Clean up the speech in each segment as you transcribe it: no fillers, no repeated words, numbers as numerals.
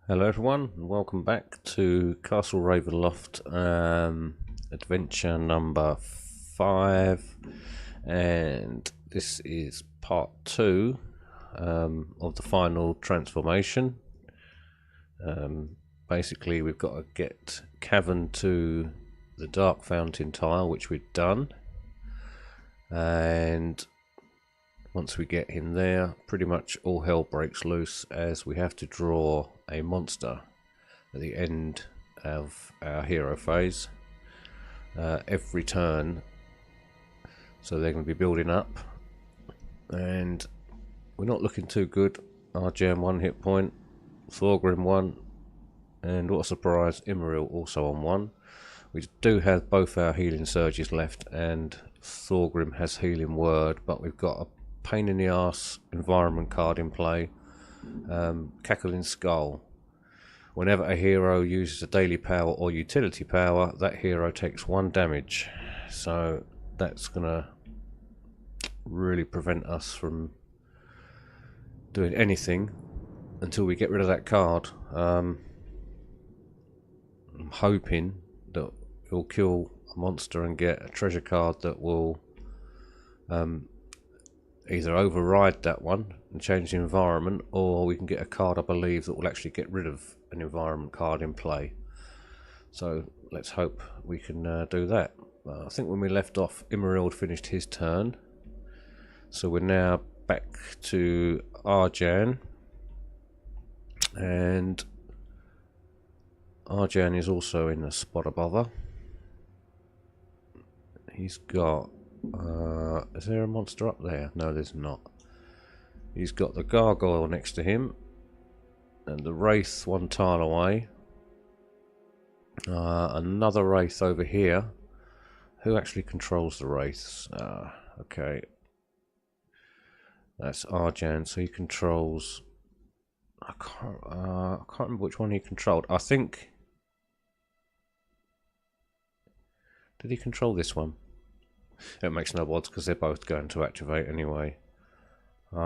Hello everyone, and welcome back to Castle Ravenloft, adventure number 5, and this is part 2 of the final transformation. Basically we've got to get Cavern to the Dark Fountain tile, which we've done, and once we get in there, pretty much all hell breaks loose, as we have to draw a monster at the end of our hero phase every turn. So they're going to be building up, and we're not looking too good. Arjan 1 hit point, Thorgrim 1, and what a surprise, Imril also on 1. We do have both our healing surges left, and Thorgrim has healing word, but we've got a pain in the arse environment card in play, Cackling Skull. Whenever a hero uses a daily power or utility power, that hero takes 1 damage. So that's gonna really prevent us from doing anything until we get rid of that card. I'm hoping that we'll kill a monster and get a treasure card that will either override that one and change the environment, or we can get a card, I believe, that will actually get rid of an environment card in play. So let's hope we can do that. I think when we left off, Imril finished his turn, so we're now back to Arjan, and Arjan is also in a spot above her. He's got is there a monster up there? No, there's not. He's got the gargoyle next to him, and the wraith 1 tile away. Another wraith over here. Who actually controls the wraiths? Okay, that's Arjan. So he controls. I can't remember which one he controlled. I think. Did he control this one? It makes no odds because they're both going to activate anyway. But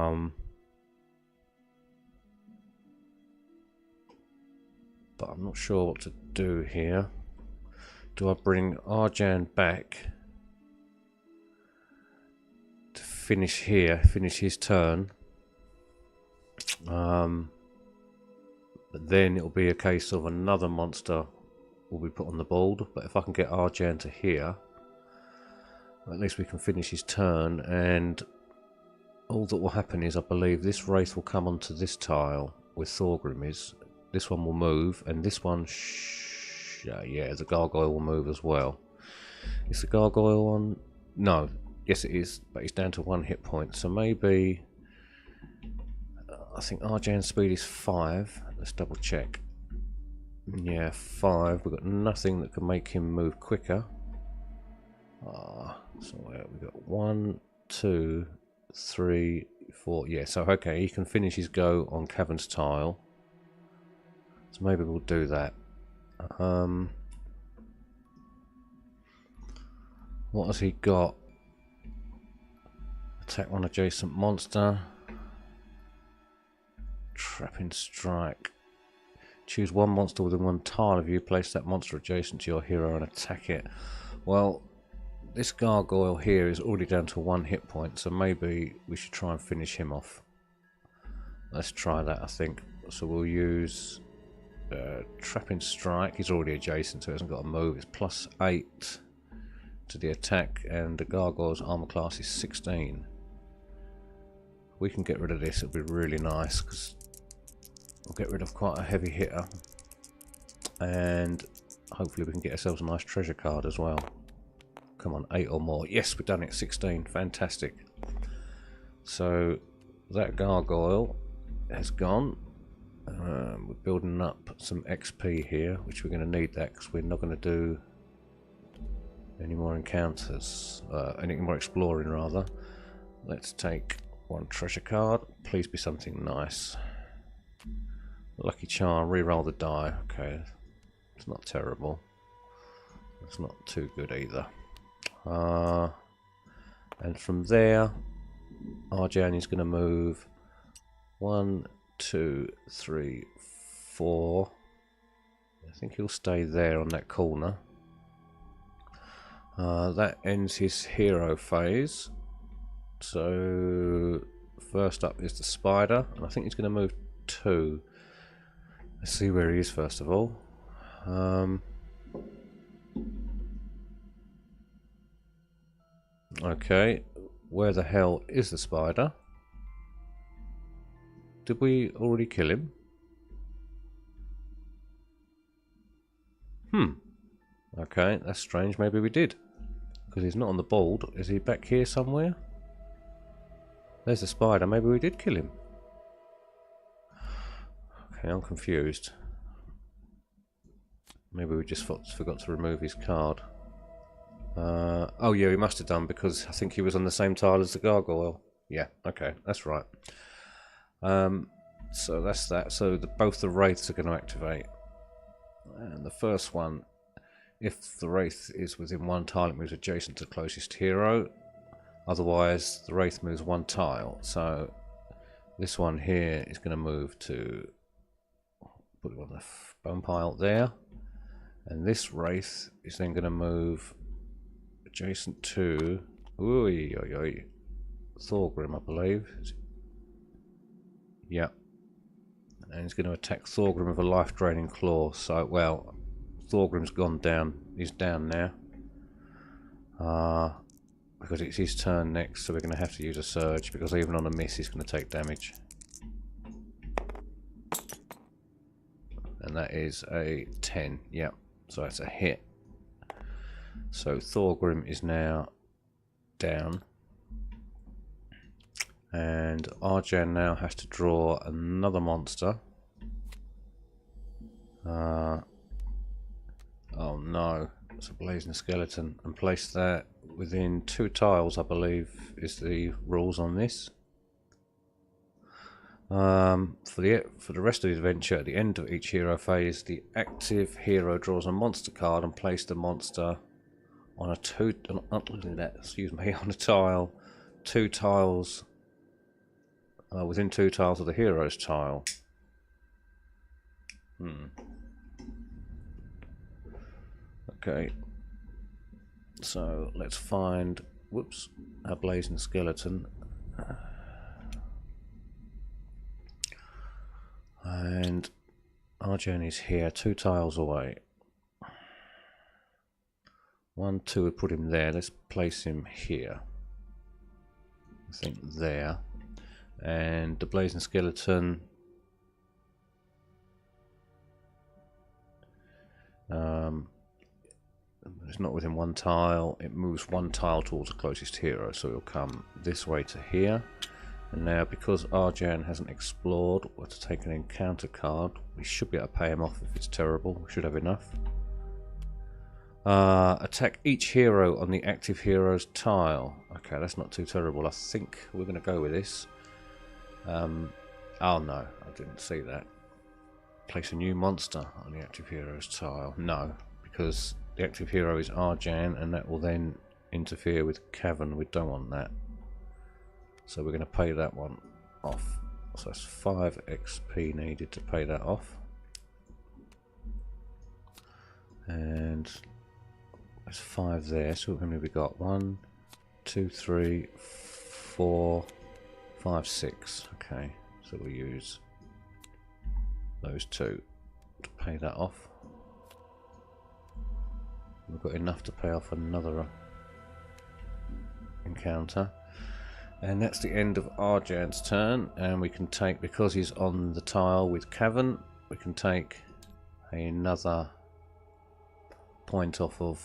I'm not sure what to do here. Do I bring Arjan back to finish here, finish his turn? But then it'll be a case of another monster will be put on the board. But if I can get Arjan to here, at least we can finish his turn, and all that will happen is, I believe, this wraith will come onto this tile where Thorgrim is. This one will move, and this one, yeah, the gargoyle will move as well. Is the gargoyle on? No, yes it is, but he's down to 1 hit point. So maybe, I think Arjan's speed is 5. Let's double check. Yeah, 5. We've got nothing that can make him move quicker. So we've got 1, 2, 3, 4. Yeah, so okay, he can finish his go on Cavern's tile. So maybe we'll do that. What has he got? Attack 1 adjacent monster. Trapping Strike. Choose 1 monster within 1 tile of you. Place that monster adjacent to your hero and attack it. Well, this gargoyle here is already down to 1 hit point, so maybe we should try and finish him off. Let's try that, I think. So we'll use Trapping Strike. He's already adjacent, so he hasn't got to move. It's +8 to the attack, and the gargoyle's armor class is 16. We can get rid of this, it'll be really nice, because we'll get rid of quite a heavy hitter, and hopefully we can get ourselves a nice treasure card as well. Come on, 8 or more. Yes, we've done it. 16. Fantastic. So that gargoyle has gone. We're building up some XP here, which we're going to need that because we're not going to do any more encounters, any more exploring rather. Let's take 1 treasure card. Please be something nice. Lucky charm. Reroll the die. Okay, it's not terrible. It's not too good either. And from there, Arjan is going to move 1, 2, 3, 4. I think he'll stay there on that corner. That ends his hero phase. So first up is the spider, and I think he's going to move 2. Let's see where he is first of all. Okay, where the hell is the spider? Did we already kill him? Okay, that's strange. Maybe we did. Because he's not on the board. Is he back here somewhere? There's the spider. Maybe we did kill him. Okay, I'm confused. Maybe we just forgot to remove his card. Oh yeah, we must have done, because I think he was on the same tile as the gargoyle. Yeah, okay, that's right. So that's that. So both the wraiths are going to activate. And the first one, if the wraith is within 1 tile, it moves adjacent to the closest hero. Otherwise, the wraith moves 1 tile. So this one here is going to move to, put it on the bone pile there. And this wraith is then going to move adjacent to Thorgrim, I believe. Yeah. And he's going to attack Thorgrim with a life-draining claw. So, well, Thorgrim's gone down. He's down now. Because it's his turn next, so we're going to have to use a surge, because even on a miss he's going to take damage. And that is a 10. Yeah. So that's a hit. So Thorgrim is now down. And Arjan now has to draw another monster. Oh no, it's a blazing skeleton. And place that within 2 tiles, I believe, is the rules on this. For the rest of the adventure, at the end of each hero phase, the active hero draws a monster card and places the monster on a on a tile, 2 tiles, within 2 tiles of the hero's tile. Okay, so let's find, whoops, a blazing skeleton. And Arjan is here, 2 tiles away. 1, 2 would put him there. Let's place him here. I think there. And the blazing skeleton. It's not within 1 tile. It moves 1 tile towards the closest hero, so it'll come this way to here. And now, because Arjan hasn't explored or to take an encounter card, we should be able to pay him off if it's terrible. We should have enough. Attack each hero on the active hero's tile. Okay, that's not too terrible. I think we're going to go with this. Oh no, I didn't see that. Place a new monster on the active hero's tile. No, because the active hero is Arjan, and that will then interfere with Cavern. We don't want that. So we're going to pay that one off. So that's 5 XP needed to pay that off. And there's 5 there. So how many have we got? 1, 2, 3, 4, 5, 6. Okay, so we'll use those 2 to pay that off. We've got enough to pay off another encounter. And that's the end of Arjan's turn, and we can take, because he's on the tile with Cavern, we can take another point off of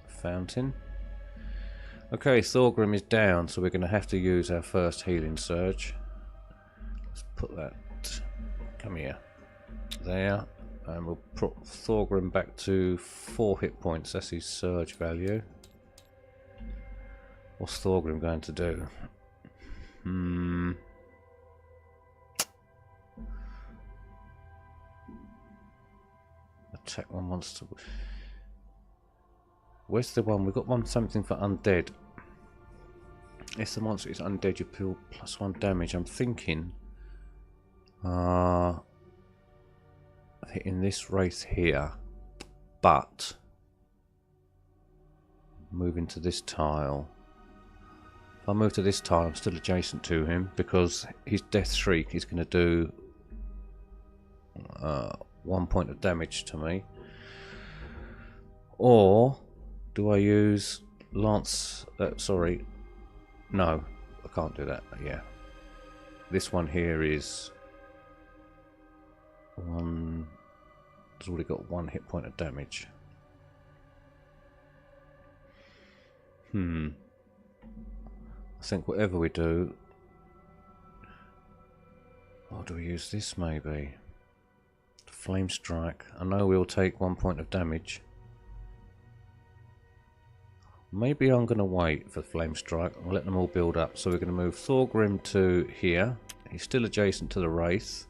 Fountain. Okay, Thorgrim is down, so we're going to have to use our first healing surge. Let's put that, come here, there, and we'll put Thorgrim back to 4 hit points. That's his surge value. What's Thorgrim going to do? Attack one monster. Where's the one? We've got one something for undead. If the monster is undead, you deal +1 damage. I'm thinking hitting this wraith here, but moving to this tile. If I move to this tile, I'm still adjacent to him because his Death Shriek is going to do 1 point of damage to me. Or do I use Lance? Sorry, no, I can't do that. Yeah, this one here is one. It's already got 1 hit point of damage. I think whatever we do, or do we use this maybe? Flame Strike. I know we'll take 1 point of damage. Maybe I'm going to wait for Flame Strike and let them all build up. So we're going to move Thorgrim to here. He's still adjacent to the Wraith.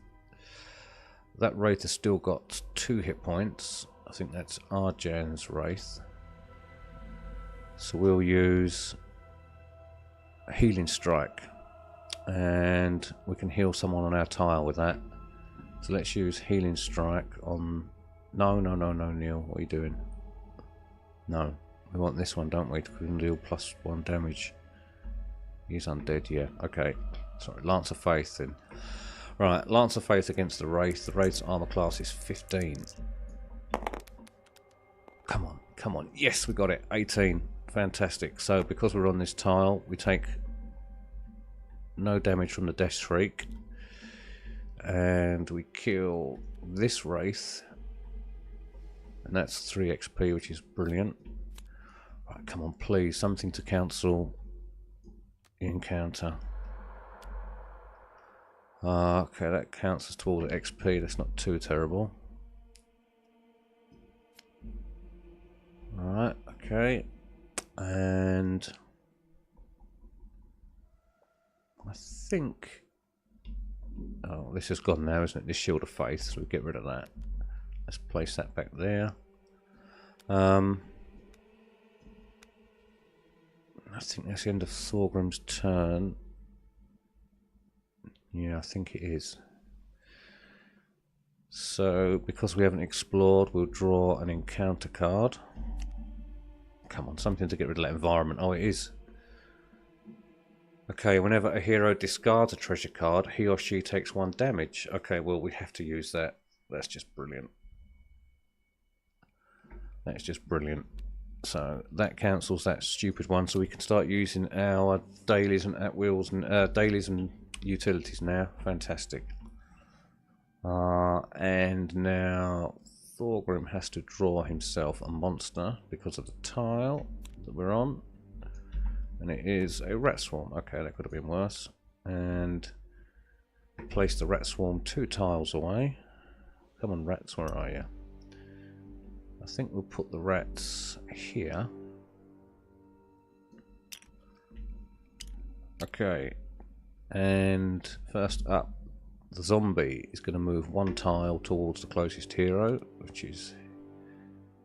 That Wraith has still got 2 hit points. I think that's Arjan's Wraith. So we'll use Healing Strike. And we can heal someone on our tile with that. So let's use Healing Strike on... No, Neil. What are you doing? No. We want this one, don't we? Because we can deal +1 damage. He's undead, yeah. Okay. Sorry, Lance of Faith then. Right, Lance of Faith against the Wraith. The Wraith's armor class is 15. Come on, come on. Yes, we got it. 18. Fantastic. So because we're on this tile, we take no damage from the Death Shriek. And we kill this Wraith. And that's 3 XP, which is brilliant. Right, come on, please. Something to cancel the encounter. Okay, that counts as towards XP. That's not too terrible. Alright, okay. And I think... Oh, this has gone now, isn't it? This Shield of Faith, so we get rid of that. Let's place that back there. I think that's the end of Thorgrim's turn. Yeah, I think it is. So, because we haven't explored, we'll draw an encounter card. Come on, something to get rid of that environment. Oh, it is. Okay, whenever a hero discards a treasure card, he or she takes 1 damage. Okay, well, we have to use that. That's just brilliant. That's just brilliant. So that cancels that stupid one, so we can start using our dailies and at wills and dailies and utilities now. Fantastic. And now Thorgrim has to draw himself a monster because of the tile that we're on, and it is a rat swarm. Okay, that could have been worse. And place the rat swarm 2 tiles away. Come on, rats, where are you? I think we'll put the rats here. Okay, and first up, the zombie is going to move 1 tile towards the closest hero, which is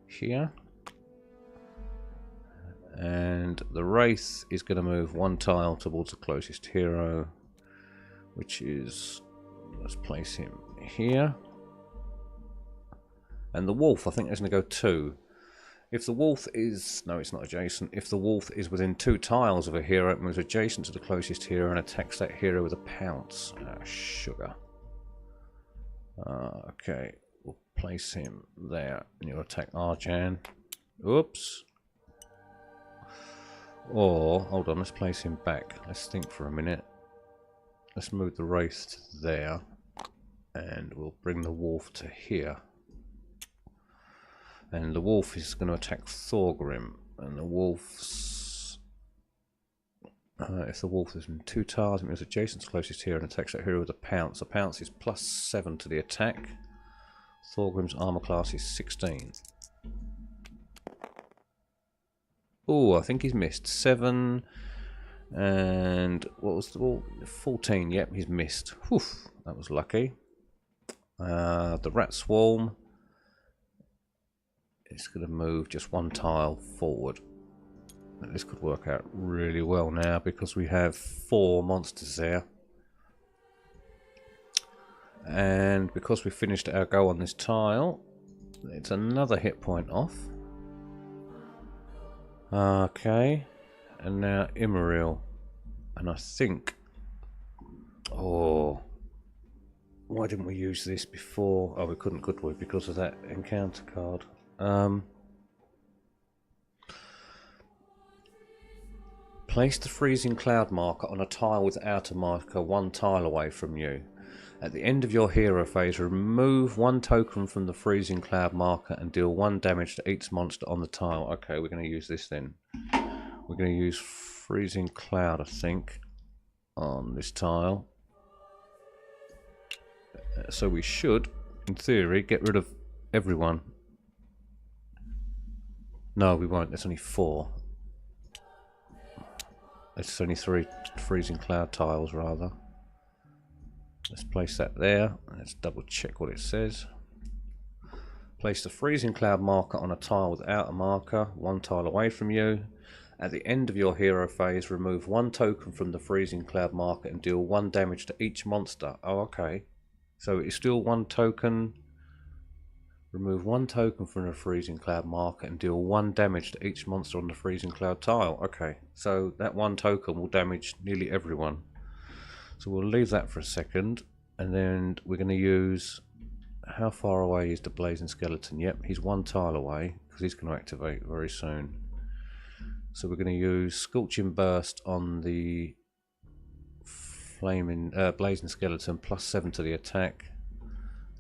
here. And the wraith is going to move 1 tile towards the closest hero, which is, let's place him here. And the wolf, I think, is going to go 2. If the wolf is... No, it's not adjacent. If the wolf is within 2 tiles of a hero, it moves adjacent to the closest hero and attacks that hero with a pounce. Ah, sugar. Okay, we'll place him there. And you'll attack Arjan. Oops. Or, hold on, let's place him back. Let's think for a minute. Let's move the wraith to there. And we'll bring the wolf to here. And the wolf is going to attack Thorgrim. And the wolf's... if the wolf is in 2 tiles, it moves adjacent to closest hero and attacks that hero with a pounce. A pounce is +7 to the attack. Thorgrim's armor class is 16. Oh, I think he's missed. 7 and... what was the ball? 14. Yep, he's missed. Whew, that was lucky. The rat swarm... it's going to move just 1 tile forward. And this could work out really well now because we have 4 monsters there. And because we finished our go on this tile, it's another hit point off. Okay, and now Immoreal. And I think... Oh... Why didn't we use this before? Oh, we couldn't, could we? Because of that encounter card. Place the freezing cloud marker on a tile without a marker 1 tile away from you. At the end of your hero phase, remove 1 token from the freezing cloud marker and deal 1 damage to each monster on the tile. Okay, we're going to use this then. We're going to use freezing cloud, I think, on this tile. So we should, in theory, get rid of everyone. No, we won't. There's only 4. There's only 3 freezing cloud tiles, rather. Let's place that there. Let's double check what it says. Place the freezing cloud marker on a tile without a marker, 1 tile away from you. At the end of your hero phase, remove 1 token from the freezing cloud marker and deal 1 damage to each monster. Oh, okay. So it's still 1 token. Remove 1 token from the freezing cloud marker and deal 1 damage to each monster on the freezing cloud tile. Okay, so that 1 token will damage nearly everyone. So we'll leave that for a second, and then we're going to use... How far away is the blazing skeleton? Yep, he's 1 tile away, because he's going to activate very soon. So we're going to use Scorching Burst on the flaming blazing skeleton, +7 to the attack,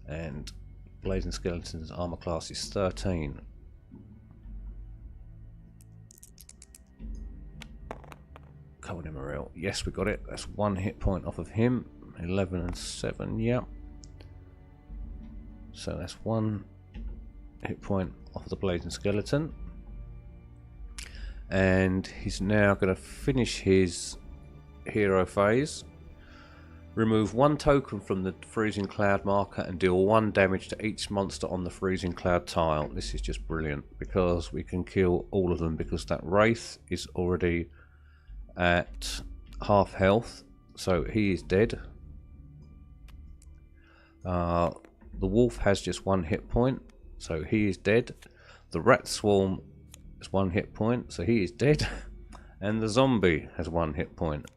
and blazing skeleton's armor class is 13. Come on, Immoreal. Yes, we got it. That's 1 hit point off of him. 11 and 7. Yeah. So that's 1 hit point off of the blazing skeleton, and he's now going to finish his hero phase. Remove 1 token from the freezing cloud marker and deal 1 damage to each monster on the freezing cloud tile. This is just brilliant because we can kill all of them, because that wraith is already at half health, so he is dead. The wolf has just 1 hit point, so he is dead. The rat swarm is 1 hit point, so he is dead. And the zombie has 1 hit point.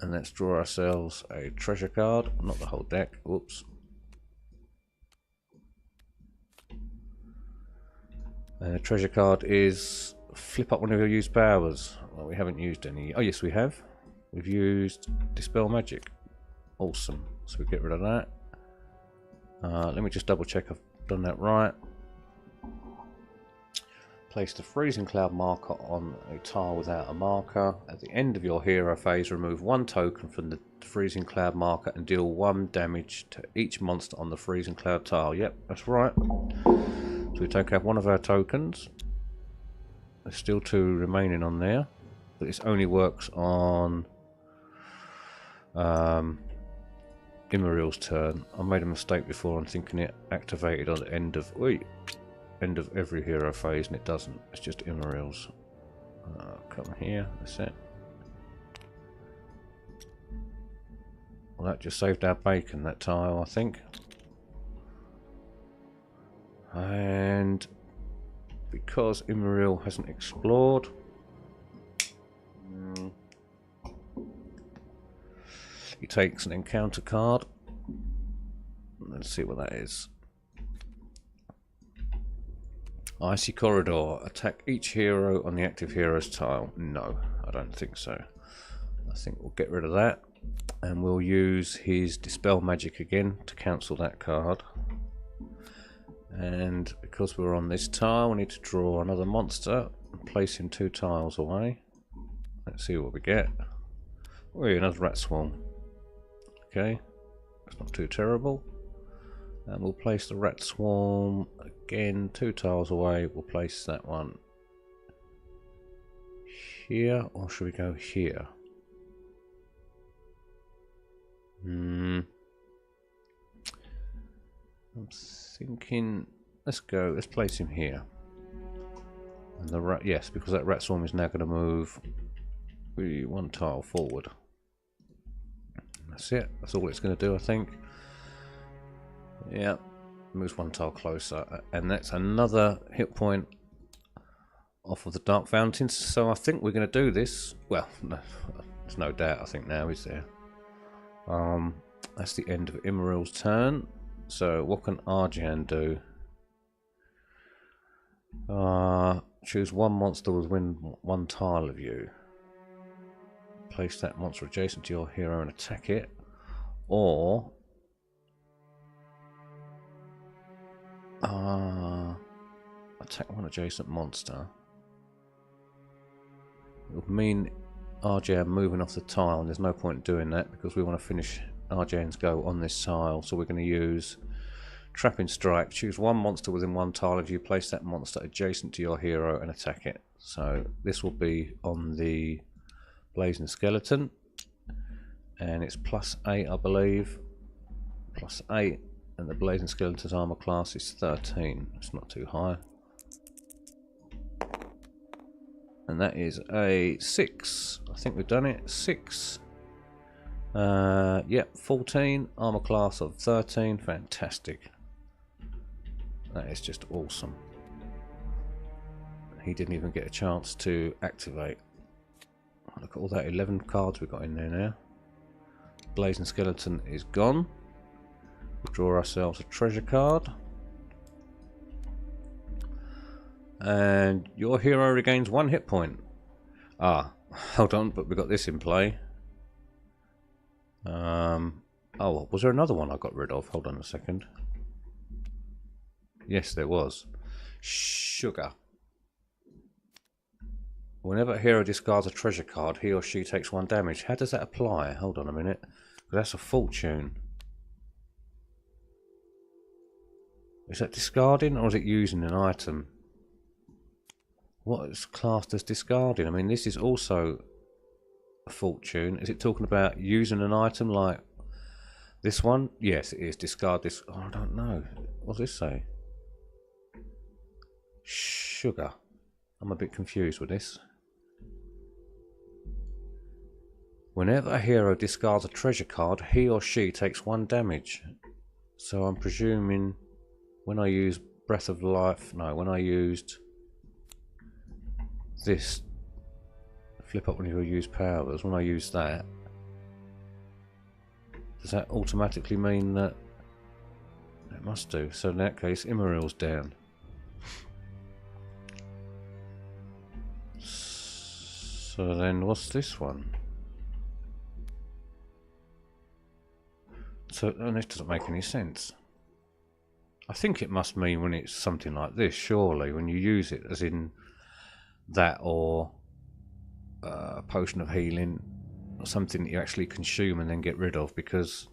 And let's draw ourselves a treasure card, not the whole deck, whoops. And the treasure card is flip up one of your used powers. Well, we haven't used any. Oh yes, we have. We've used Dispel Magic. Awesome. So we get rid of that. Let me just double check I've done that right. Place the freezing cloud marker on a tile without a marker. At the end of your hero phase, remove 1 token from the freezing cloud marker and deal 1 damage to each monster on the freezing cloud tile. Yep, that's right. So we take out 1 of our tokens. There's still 2 remaining on there, but this only works on Immoral's turn. I made a mistake before on thinking it activated on the end of every hero phase, and it doesn't. It's just Immoral's. Come here, that's it. Well, that just saved our bacon, that tile, I think. And because Immoral hasn't explored, he takes an encounter card. Let's see what that is. Icy Corridor. Attack each hero on the active hero's tile. No, I don't think so. I think we'll get rid of that, and we'll use his Dispel Magic again to cancel that card. And because we're on this tile, we need to draw another monster and place him 2 tiles away. Let's see what we get. Oh, another rat swarm. Okay, that's not too terrible. And we'll place the rat swarm again 2 tiles away. We'll place that one here, or should we go here? I'm thinking, let's place him here. And the rat, yes, because that rat swarm is now going to move 1 tile forward. That's it. That's all it's going to do, I think. Yeah. Moves one tile closer. And that's another hit point off of the Dark Fountains. So I think we're going to do this. Well, no, there's no doubt, I think, now, is there? That's the end of Immeril's turn. So what can Arjan do? Choose one monster within one tile of you. Place that monster adjacent to your hero and attack it. Or attack one adjacent monster. It would mean Arjan moving off the tile, and there's no point doing that because we want to finish Arjan's go on this tile. So we're going to use Trapping Strike. Choose one monster within one tile of you. Place that monster adjacent to your hero and attack it. So this will be on the Blazing Skeleton, and it's +8, I believe. +8, and the Blazing Skeleton's armor class is 13. It's not too high. And that is a 6. I think we've done it. 6. Yep, 14. Armor class of 13. Fantastic. That is just awesome. He didn't even get a chance to activate. Look at all that 11 cards we've got in there now. Blazing Skeleton is gone. We'll draw ourselves a treasure card. And your hero regains 1 hit point. Ah, hold on, but we've got this in play. Oh, was there another one I got rid of? Hold on a second. Yes, there was. Sugar. Whenever a hero discards a treasure card, he or she takes 1 damage. How does that apply? Hold on a minute. That's a fortune. Is that discarding or is it using an item? What is classed as discarding? I mean, this is also a fortune. Is it talking about using an item like this one? Yes, it is. Discard this. Oh, I don't know. What does this say? Sugar. I'm a bit confused with this. Whenever a hero discards a treasure card, he or she takes 1 damage. So I'm presuming when I use Breath of Life, no, when I used this, flip up when you use powers, when I use that, does that automatically mean that? It must do. So in that case, Immeril's down. So then what's this one? So this doesn't make any sense. I think it must mean when it's something like this, surely, when you use it, as in that or a potion of healing or something that you actually consume and then get rid of, because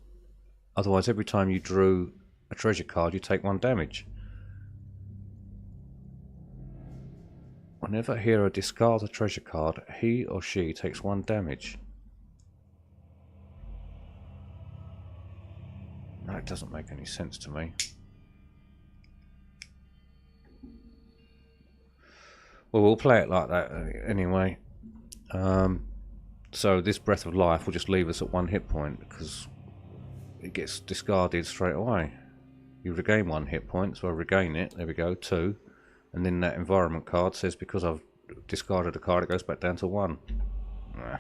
otherwise every time you drew a treasure card you take 1 damage. Whenever a hero discards a treasure card, he or she takes 1 damage. No, it doesn't make any sense to me. Well, we'll play it like that anyway. So this Breath of Life will just leave us at 1 hit point because it gets discarded straight away. You regain 1 hit point, so I regain it. There we go, 2. And then that environment card says because I've discarded a card, it goes back down to 1. Nah,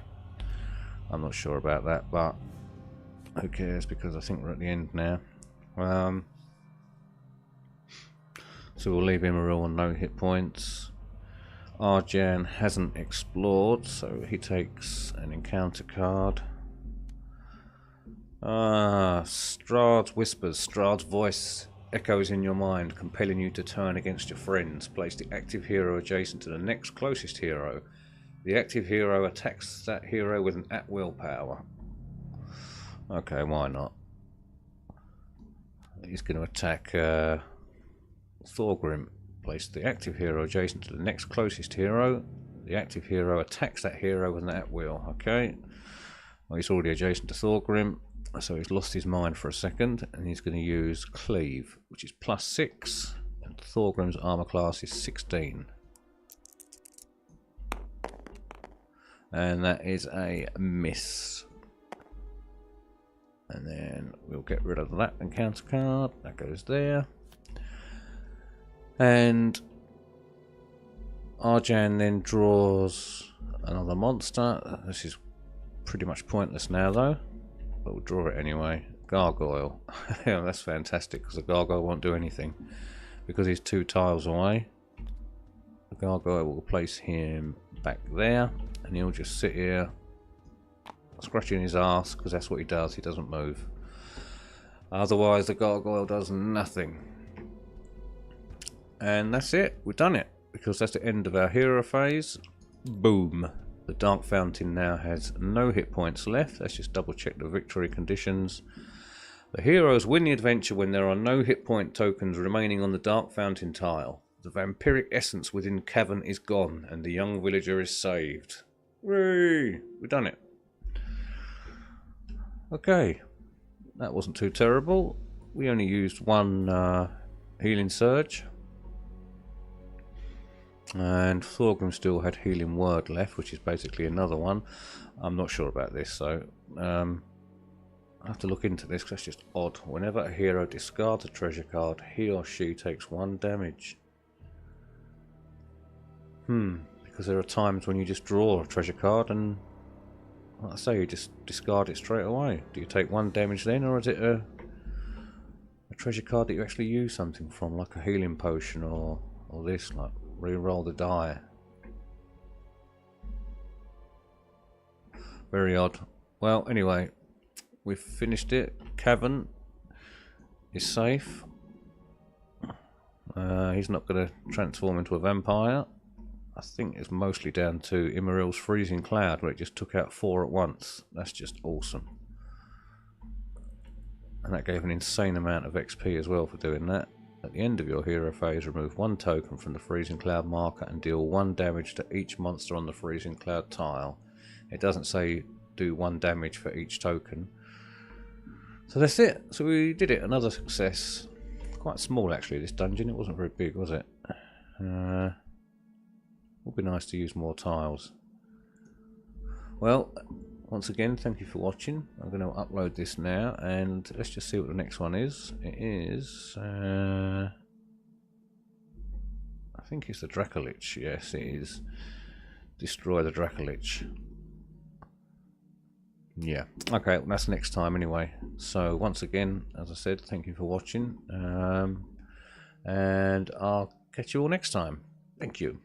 I'm not sure about that, but who cares, because I think we're at the end now. So we'll leave Immeril on no hit points. Arjan hasn't explored, so he takes an encounter card. Strahd's whispers. Strahd's voice echoes in your mind, compelling you to turn against your friends. Place the active hero adjacent to the next closest hero. The active hero attacks that hero with an at-will power. Okay, why not? He's going to attack Thorgrim. Place the active hero adjacent to the next closest hero. The active hero attacks that hero with an at-will. Okay. Well, he's already adjacent to Thorgrim, so he's lost his mind for a second, and he's going to use Cleave, which is +6, and Thorgrim's armor class is 16. And that is a miss. And then we'll get rid of that encounter card. That goes there. And Arjan then draws another monster. This is pretty much pointless now though, but we'll draw it anyway. Gargoyle. Yeah, that's fantastic because the gargoyle won't do anything because he's 2 tiles away. The gargoyle will place him back there and he'll just sit here scratching his ass because that's what he does. He doesn't move. Otherwise the gargoyle does nothing. And that's it. We've done it because that's the end of our hero phase. Boom. The Dark Fountain now has no hit points left. Let's just double check the victory conditions. The heroes win the adventure when there are no hit point tokens remaining on the Dark Fountain tile. The vampiric essence within cavern is gone and the young villager is saved. Hooray! We've done it. Okay. That wasn't too terrible. We only used 1 healing surge. And Thorgrim still had healing word left, which is basically another one. I'm not sure about this, so I have to look into this because that's just odd. Whenever a hero discards a treasure card, he or she takes 1 damage. Because there are times when you just draw a treasure card and, like I say, you just discard it straight away. Do you take 1 damage then, or is it a treasure card that you actually use something from, like a healing potion or this, like re-roll the die? Very odd. Well, anyway, we've finished it. Cavern is safe. He's not going to transform into a vampire. I think it's mostly down to Immaril's Freezing Cloud, where it just took out 4 at once. That's just awesome. And that gave an insane amount of XP as well for doing that. At the end of your hero phase, remove 1 token from the Freezing Cloud marker and deal 1 damage to each monster on the Freezing Cloud tile. It doesn't say do 1 damage for each token. So that's it. So we did it. Another success. Quite small actually, this dungeon. It wasn't very big, was it? Would be nice to use more tiles. Well, once again, thank you for watching. I'm going to upload this now, and let's just see what the next one is. It is, I think it's the Dracolich. Yes, it is. Destroy the Dracolich. Yeah. Okay, well, that's next time anyway. So once again, as I said, thank you for watching, and I'll catch you all next time. Thank you.